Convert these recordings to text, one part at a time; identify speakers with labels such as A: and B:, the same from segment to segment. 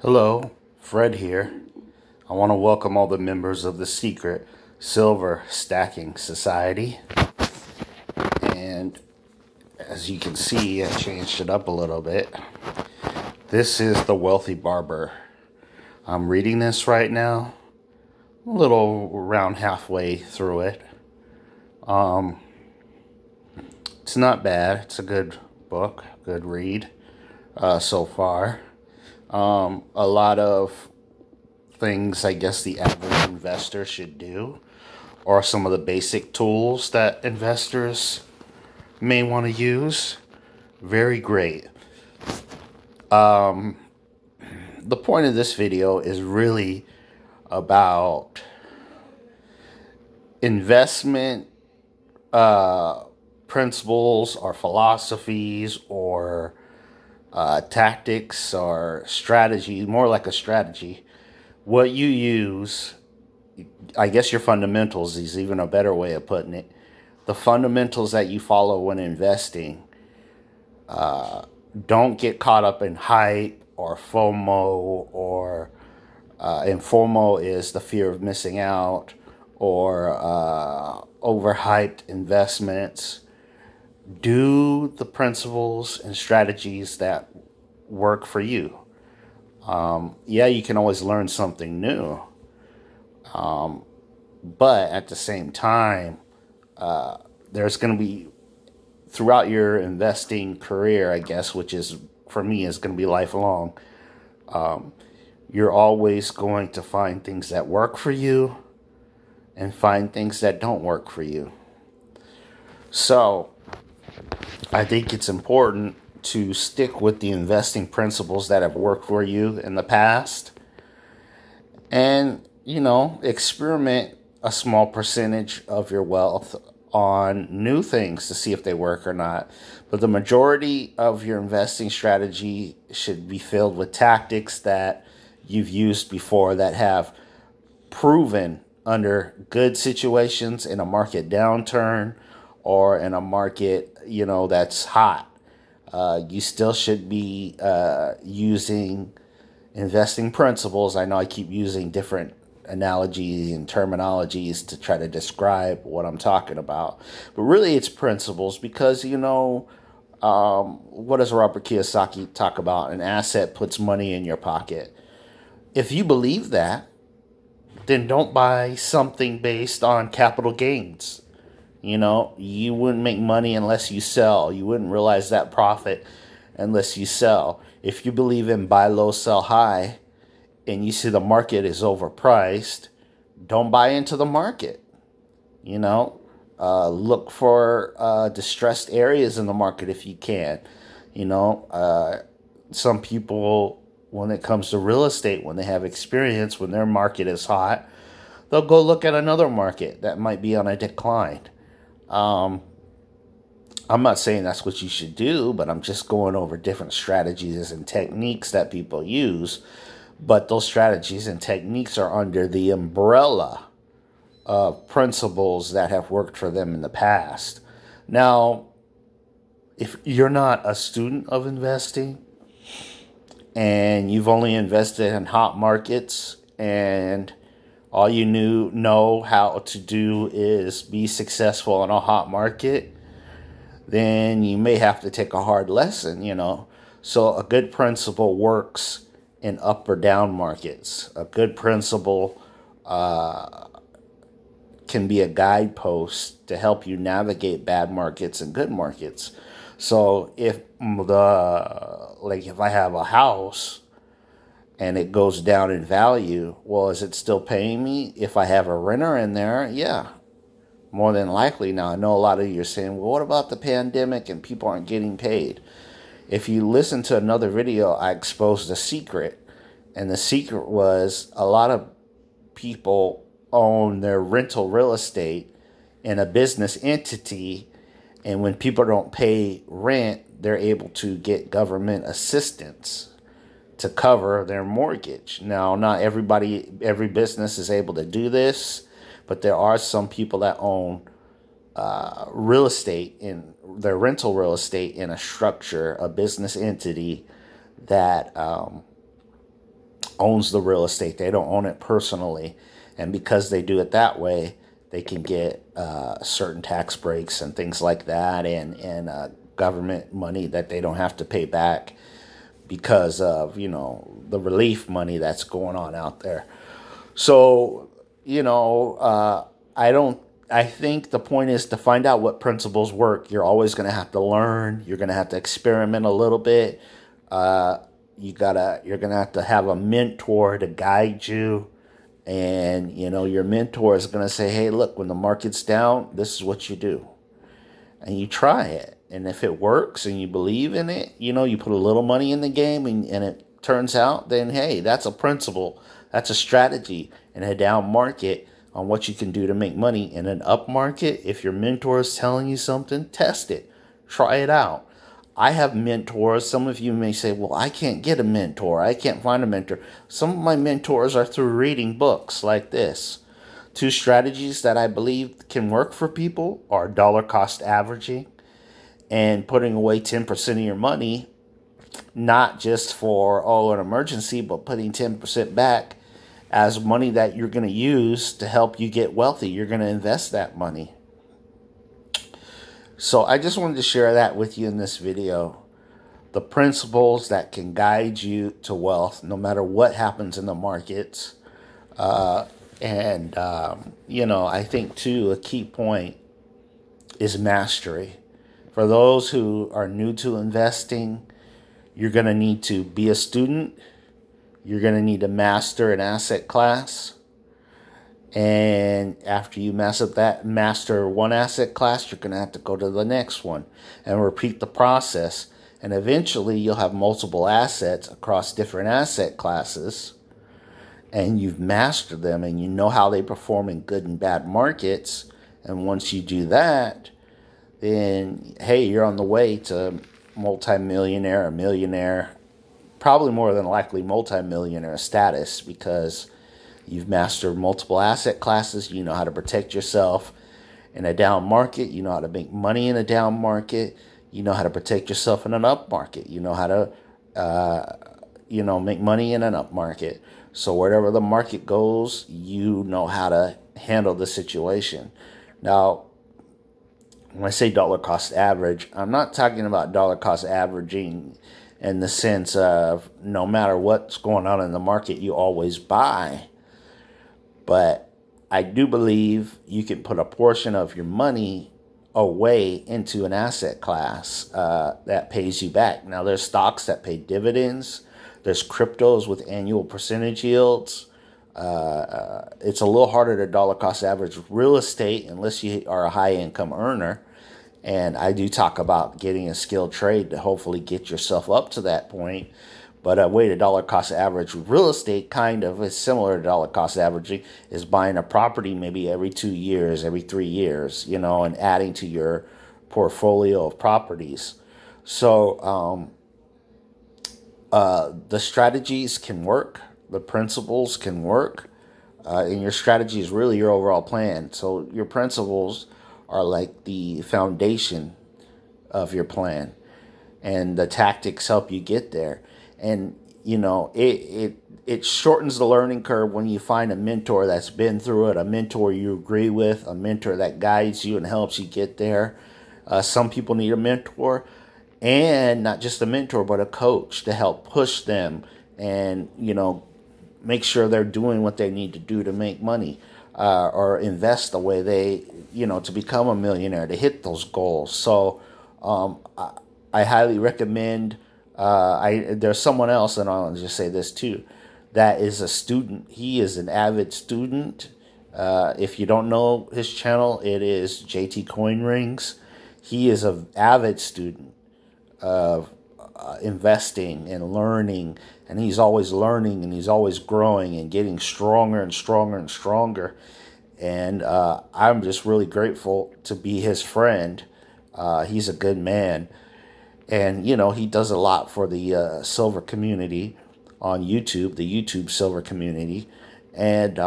A: Hello, Fred here. I want to welcome all the members of the Secret Silver Stacking Society. And as you can see, I changed it up a little bit. This is The Wealthy Barber. I'm reading this right now, a little around halfway through it. It's not bad. It's a good book, good read so far. A lot of things I guess the average investor should do, or some of the basic tools that investors may want to use. Very great. The point of this video is really about investment principles or philosophies or tactics or strategy, more like a strategy. What you use, I guess your fundamentals is even a better way of putting it. The fundamentals that you follow when investing. Don't get caught up in hype or FOMO and FOMO is the fear of missing out or overhyped investments. Do the principles and strategies that work for you. Yeah, you can always learn something new. But at the same time, there's going to be, throughout your investing career, I guess, which is, for me, is going to be lifelong, you're always going to find things that work for you and find things that don't work for you. So, I think it's important to stick with the investing principles that have worked for you in the past and, experiment a small percentage of your wealth on new things to see if they work or not. But the majority of your investing strategy should be filled with tactics that you've used before that have proven under good situations in a market downturn or in a market, that's hot. You still should be using investing principles. I know I keep using different analogies and terminologies to try to describe what I'm talking about. But really it's principles because, what does Robert Kiyosaki talk about? An asset puts money in your pocket. If you believe that, then don't buy something based on capital gains. You wouldn't make money unless you sell. You wouldn't realize that profit unless you sell. If you believe in buy low, sell high, and you see the market is overpriced, don't buy into the market. Look for distressed areas in the market if you can. Some people, when it comes to real estate, when they have experience, when their market is hot, they'll go look at another market that might be on a decline. I'm not saying that's what you should do, but I'm just going over different strategies and techniques that people use. But those strategies and techniques are under the umbrella of principles that have worked for them in the past. Now, if you're not a student of investing and you've only invested in hot markets and all you know how to do is be successful in a hot market, then you may have to take a hard lesson, So a good principle works in up or down markets. A good principle can be a guidepost to help you navigate bad markets and good markets. So if I have a house and it goes down in value, well, is it still paying me? If I have a renter in there, yeah, more than likely. Now, I know a lot of you are saying, well, what about the pandemic and people aren't getting paid? If you listen to another video, I exposed a secret. And the secret was a lot of people own their rental real estate in a business entity. And when people don't pay rent, they're able to get government assistance to cover their mortgage. Now, not every business is able to do this, but there are some people that own real estate in their rental real estate in a structure, a business entity that owns the real estate. They don't own it personally. And because they do it that way, they can get certain tax breaks and things like that, and government money that they don't have to pay back because of, the relief money that's going on out there. So, I think the point is to find out what principles work. You're always going to have to learn. You're going to have to experiment a little bit. You're going to have a mentor to guide you. And, your mentor is going to say, hey, look, when the market's down, this is what you do. And you try it. And if it works and you believe in it, you put a little money in the game and it turns out, then, hey, that's a principle. That's a strategy in a down market on what you can do to make money. In an up market, if your mentor is telling you something, test it. Try it out. I have mentors. Some of you may say, well, I can't get a mentor. I can't find a mentor. Some of my mentors are through reading books like this. 2 strategies that I believe can work for people are dollar cost averaging and putting away 10% of your money, not just for, an emergency, but putting 10% back as money that you're going to use to help you get wealthy. You're going to invest that money. So I just wanted to share that with you in this video. The principles that can guide you to wealth no matter what happens in the markets. I think too, a key point is mastery. For those who are new to investing, you're going to need to be a student. You're going to need to master an asset class. And after you master one asset class, you're going to have to go to the next one and repeat the process. And eventually you'll have multiple assets across different asset classes. And you've mastered them and you know how they perform in good and bad markets. And once you do that, then, hey, you're on the way to multimillionaire or millionaire, probably more than likely multimillionaire status, because you've mastered multiple asset classes. You know how to protect yourself in a down market. You know how to make money in a down market. You know how to protect yourself in an up market. You know how to, make money in an up market. So wherever the market goes, you know how to handle the situation. Now, when I say dollar cost average, I'm not talking about dollar cost averaging in the sense of no matter what's going on in the market, you always buy. But I do believe you can put a portion of your money away into an asset class that pays you back. Now, there's stocks that pay dividends. There's cryptos with annual percentage yields. It's a little harder to dollar cost average real estate unless you are a high income earner. And I do talk about getting a skilled trade to hopefully get yourself up to that point. But a way to dollar cost average real estate kind of is similar to dollar cost averaging, is buying a property maybe every 2 years, every 3 years, and adding to your portfolio of properties. So the strategies can work. The principles can work. And your strategy is really your overall plan. So your principles are like the foundation of your plan. And the tactics help you get there. And, it shortens the learning curve when you find a mentor that's been through it, a mentor you agree with, a mentor that guides you and helps you get there. Some people need a mentor, and not just a mentor, but a coach to help push them and, make sure they're doing what they need to do to make money or invest the way they, to become a millionaire, to hit those goals. So I highly recommend. There's someone else, and I'll just say this too, that is a student. He is an avid student. If you don't know his channel, it is JT Coin Rings. He is an avid student of investing and learning, and he's always learning and he's always growing and getting stronger and stronger and stronger. And I'm just really grateful to be his friend. He's a good man. And, he does a lot for the silver community on YouTube, the YouTube silver community. And,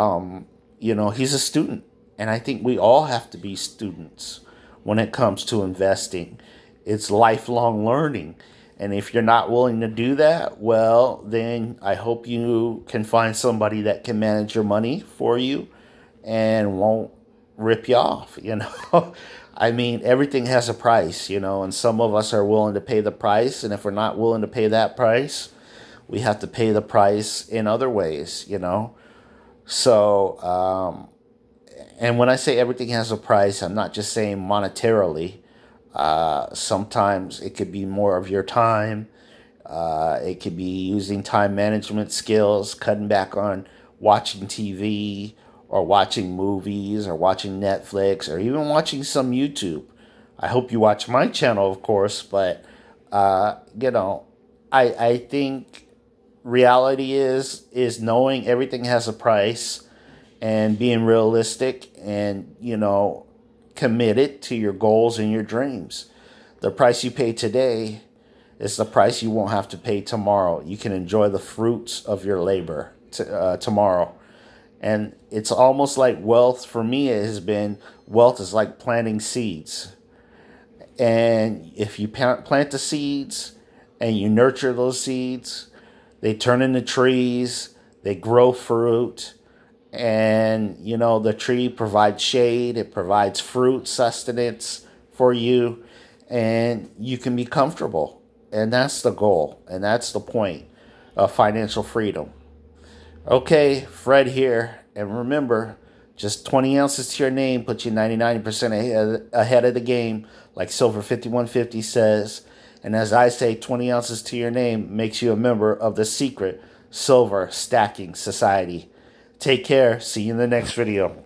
A: he's a student. And I think we all have to be students when it comes to investing. It's lifelong learning. And if you're not willing to do that, well, then I hope you can find somebody that can manage your money for you and won't rip you off, you know. I mean, everything has a price, you know, and some of us are willing to pay the price. And if we're not willing to pay that price, we have to pay the price in other ways, you know. So, and when I say everything has a price, I'm not just saying monetarily. Sometimes it could be more of your time. It could be using time management skills, cutting back on watching TV or watching movies or watching Netflix or even watching some YouTube. I hope you watch my channel, of course, but, you know, I think reality is knowing everything has a price and being realistic and, you know, committed to your goals and your dreams. The price you pay today is the price you won't have to pay tomorrow. You can enjoy the fruits of your labor tomorrow. And it's almost like wealth. For me, it has been, wealth is like planting seeds. And if you plant the seeds and you nurture those seeds, they turn into trees, they grow fruit, and, you know, the tree provides shade, it provides fruit, sustenance for you, and you can be comfortable. And that's the goal, and that's the point of financial freedom. Okay, Fred here, and remember, just 20 ounces to your name puts you 99% ahead of the game, like Silver 5150 says. And as I say, 20 ounces to your name makes you a member of the secret Silver Stacking Society. Take care. See you in the next video.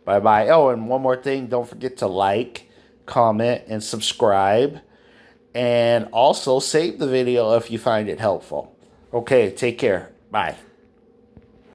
A: Bye-bye. Oh, and one more thing. Don't forget to like, comment, and subscribe. And also save the video if you find it helpful. Okay, take care. Bye.